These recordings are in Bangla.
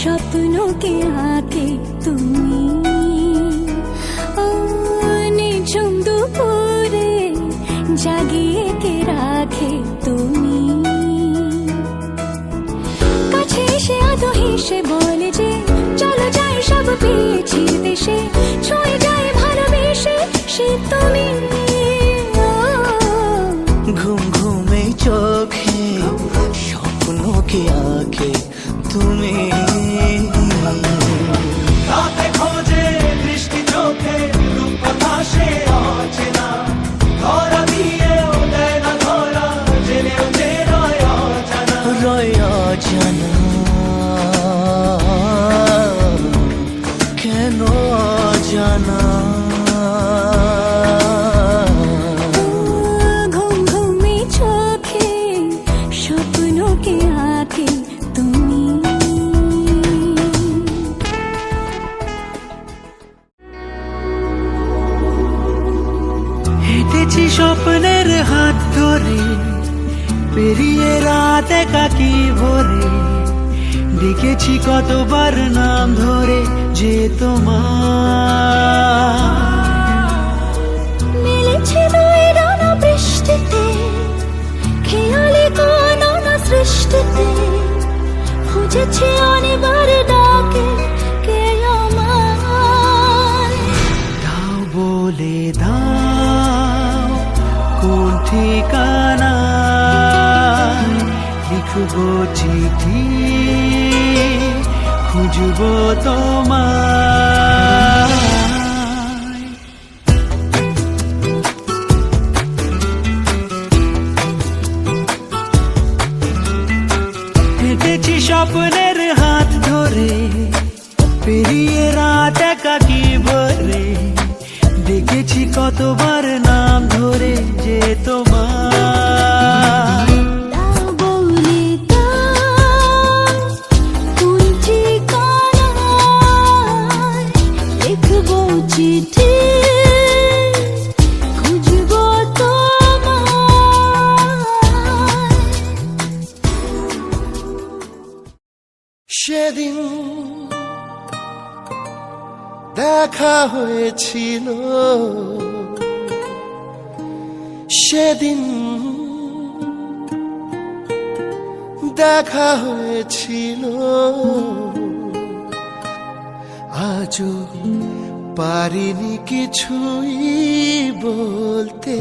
স্বপ্নকে আঁকে তুমি, নিঝুম দুপুরে জাগিয়ে কে রাখে তুমি। কাছে এসে আদো হেসে বলে যে চলো যাই সব পেয়েছি দেশে, ছুঁয়ে যায় ভালোবেসে সে তুমি। ঘুম ঘুমে চোখে স্বপ্নকে আঁকে তুমি। রাতে খোঁজে দৃষ্টি চোখে রূপকথা সে অচেনা, ধরা দিয়েও দেয় না ধরা, জেনেও যে রয় অজানা। রয় অজানা কেন অজানা? ঘুম ঘুমে চোখে স্বপ্নকে আঁকে তুমি। হেঁটেছি স্বপ্নের হাত ধরে, পেরিয়ে রাত একাকি ভরে, ডেকেছি কতবার নাম ধরে যে তোমার। মিলেছে দুই ডানা বৃষ্টিতে, খেয়ালি কাননা সৃষ্টিতে, খুঁজেছি অনেকবার ডাকে কে আমায়। দাও বলে দাও কোন ঠিকানা, লিখবো চিঠি খুঁজবো তোমায়। হেঁটেছি স্বপ্নের হাত ধরে, পেরিয়ে রাত একাকি ভরে, দেখেছি কতবার নাম ধরে যে তোমার। দাও বলে দাও কোন ঠিকানায়, লিখবো চিঠি খুঁজবো তোমায়। সেদিন দেখা হয়েছিল, সেদিন দেখা হয়েছিল, আজও পারিনি কিছুই বলতে।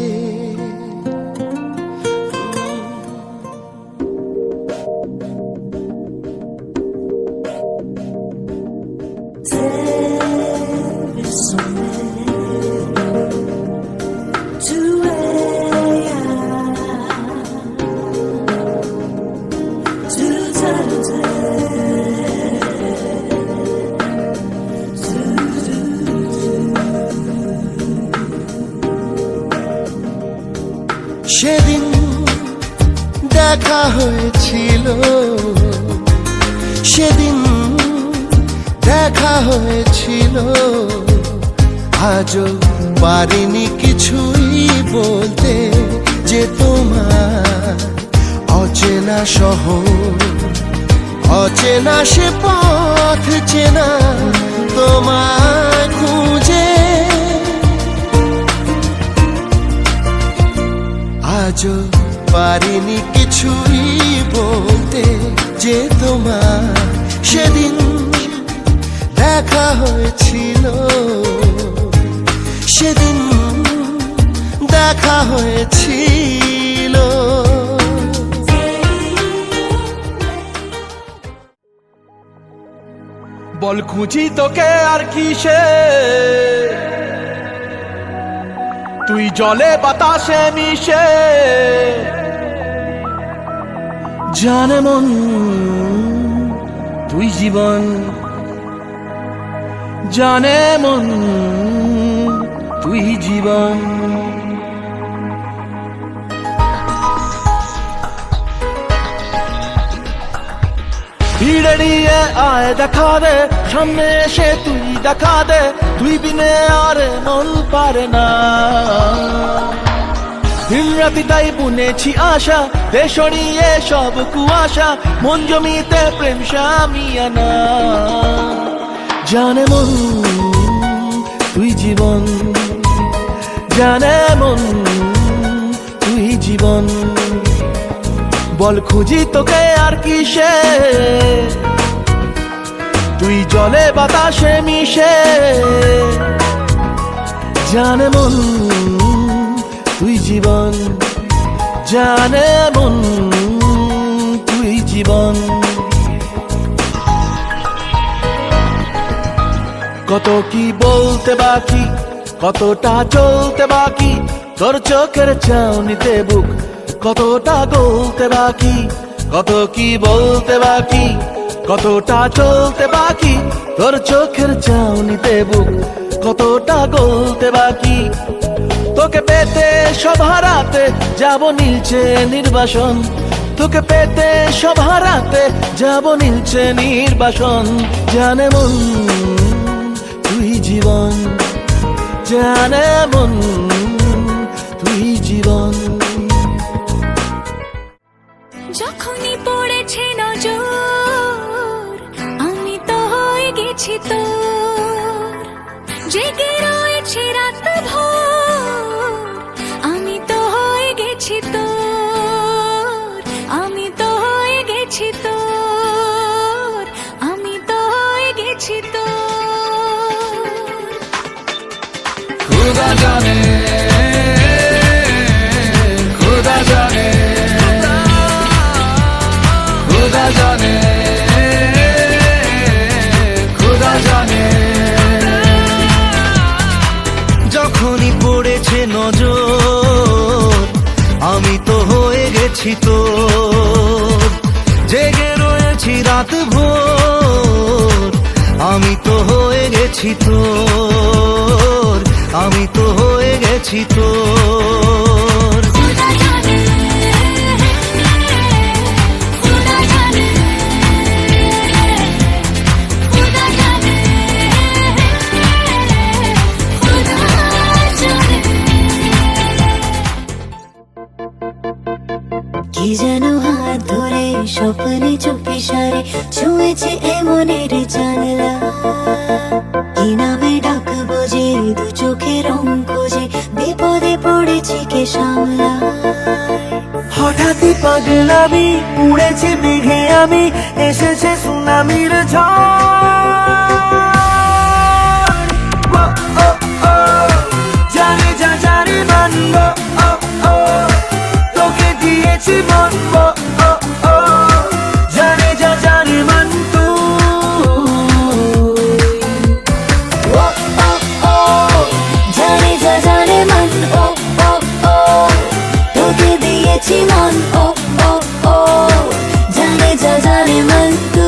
সেদিন দেখা হয়েছিল, সেদিন দেখা হয়েছিল, আজও পারিনি কিছুই বলতে যে তোমার। অচেনা শহর, অচেনা সে পথ চেনা, তোমায় খুঁজে আজও পারিনি কিছুই বলতে যে তোমার। সেদিন দেখা হয়েছিল, সেদিন দেখা হয়েছিল। বল খুঁজি তোকে আর কিসে, তুই জলে বাতাসে মিশে। জানে মন তুই জীবন, জানে মন তুই জীবন। ভিড়ে নিয়ে আয় দেখা দে, সামনে এসে তুই দেখা দে, তুই বিনে আর মন পারে না। দিন রাতি তাই বুনেছি আশা, দে সরিয়ে সব কুয়াশা, মন জমিতে প্রেম শামিয়ানা। জানে মন তুই জীবন, জানে মন তুই জীবন, বল খুঁজি তোকে আর কিসে, তুই জলে বাতাসে মিশে। জানে মন তুই জীবন, জানে মন তুই জীবন। কত কি বলতে বাকি, কতটা চলতে বাকি, তোর চোখের চাউনিতে বুক কতটা গলতে বাকি। কত কি বলতে বাকি, কতটা চলতে বাকি, তোর চোখের চাউনিতে বুক কতটা গলতে বাকি। তোকে পেতে সব হারাতে যাব নীলছে নির্বাসন, তোকে পেতে সব হারাতে যাব নীলছে নির্বাসন। জানে মন তুই জীবন, জানে মন তুই জীবন। যখনই পড়েছে নজর আমি তো হয়ে গেছি তোর, জেগে রয়েছে রাত ভোর আমি তো হয়ে গেছি তোর, আমি তো হয়ে গেছি তোর, আমি তো হয়ে গেছি তোর। खुदा जाने, खुदा जाने, खुदा जाने, खुदा जाने। যখনই পড়েছে নজর আমি তো হয়ে গেছি তোর, জেগে রয়েছি রাত ভোর আমি তো হয়ে গেছি তোর, আমি তো হয়ে গেছি তোর। खुदा जाने, खुदा जाने, खुदा जाने, खुदा जाने। কি যেন হাত ধরে স্বপ্নে চুপি সারে ছুঁয়েছে এমনের জানলা, কি নামে ডাকবো যে দু চোখে রং খোঁজে বিপদে পড়েছি কে সামলা। হঠাৎই পাগলামি উড়েছে মেঘে আমি, এসেছে সুনামির ঝড়। ও, ও, ও, জানে যা জানে মানব, ও, ও, তোকে দিয়েছি মন, ও, ও, ও, জানে যা জানে মান তুই। ও, ও, ও, জানে যা জানে মন, ও ও ও, তোকে দিয়েছি মন, ও ও ও, জানে যা জানে মন তু।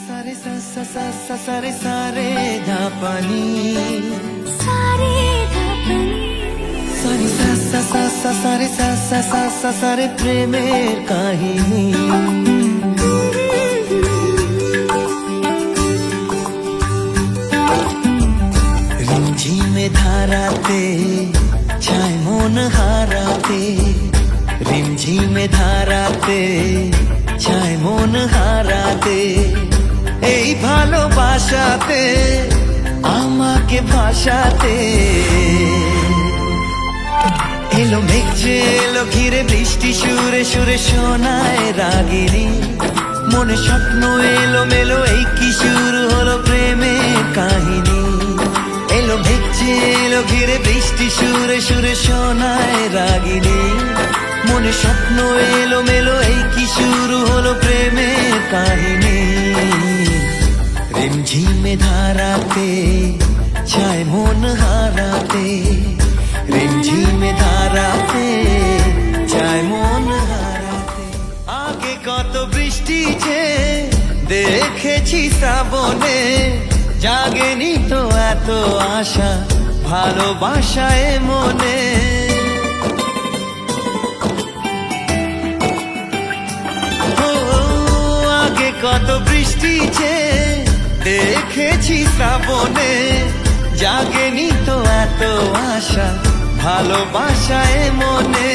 সারে সারে সারে ধাপানি, সারে ধাপনি, সারে সারে সারে প্রেমের কাহিনী। রিমঝিমে ধারাতে ছায় মন হারাতে, রিমঝিমে ধারাতে ছায় মন হারাতে, এই ভালোবাসাতে আমাকে ভাসাতে। এলো মেঘে এলো ঘিরে বৃষ্টি সুরে সুরে শোনায় রাগিনী, মনে স্বপ্ন এলো মেলো এই কি শুরু হলো প্রেমের কাহিনী। এলো মেঘে এলো ঘিরে বৃষ্টি সুরে সুরে শোনায় রাগিনী, মনে স্বপ্ন এলো মেলো এই কি শুরু হলো প্রেমের কাহিনী। রিমঝিমে ধারাতে ছায় মন হারাতে, রিমঝিমে ধারাতে ছায় মন হারাতে। আগে কত বৃষ্টি যে দেখেছি শ্রাবণে, জাগেনি তো এত আশা ভালোবাসায় মনে। ও, আগে কত বৃষ্টি যে দেখেছি শ্রাবণে, জাগেনি তো এত আশা ভালোবাসায় মনে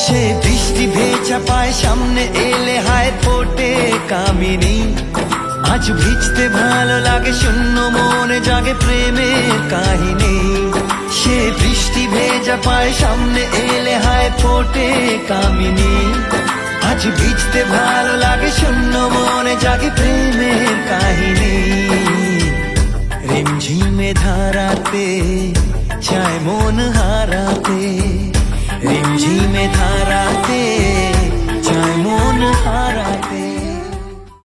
সে বৃষ্টি ভেজা পায় সামনে এলে হায় ফোটে কামিনী আজ ভিজতে ভালো লাগে শূন্য মনে জাগে প্রেমের কাহিনী সে বৃষ্টি ভেজা পায় সামনে এলে হায় ফোটে কামিনী আজ ভিজতে ভালো লাগে শূন্য মনে জাগে প্রেমের কাহিনী রিমঝিমে ধারাতে চায় মন হারাতে রিমঝিমে ধারাতে চায় মন হারাতে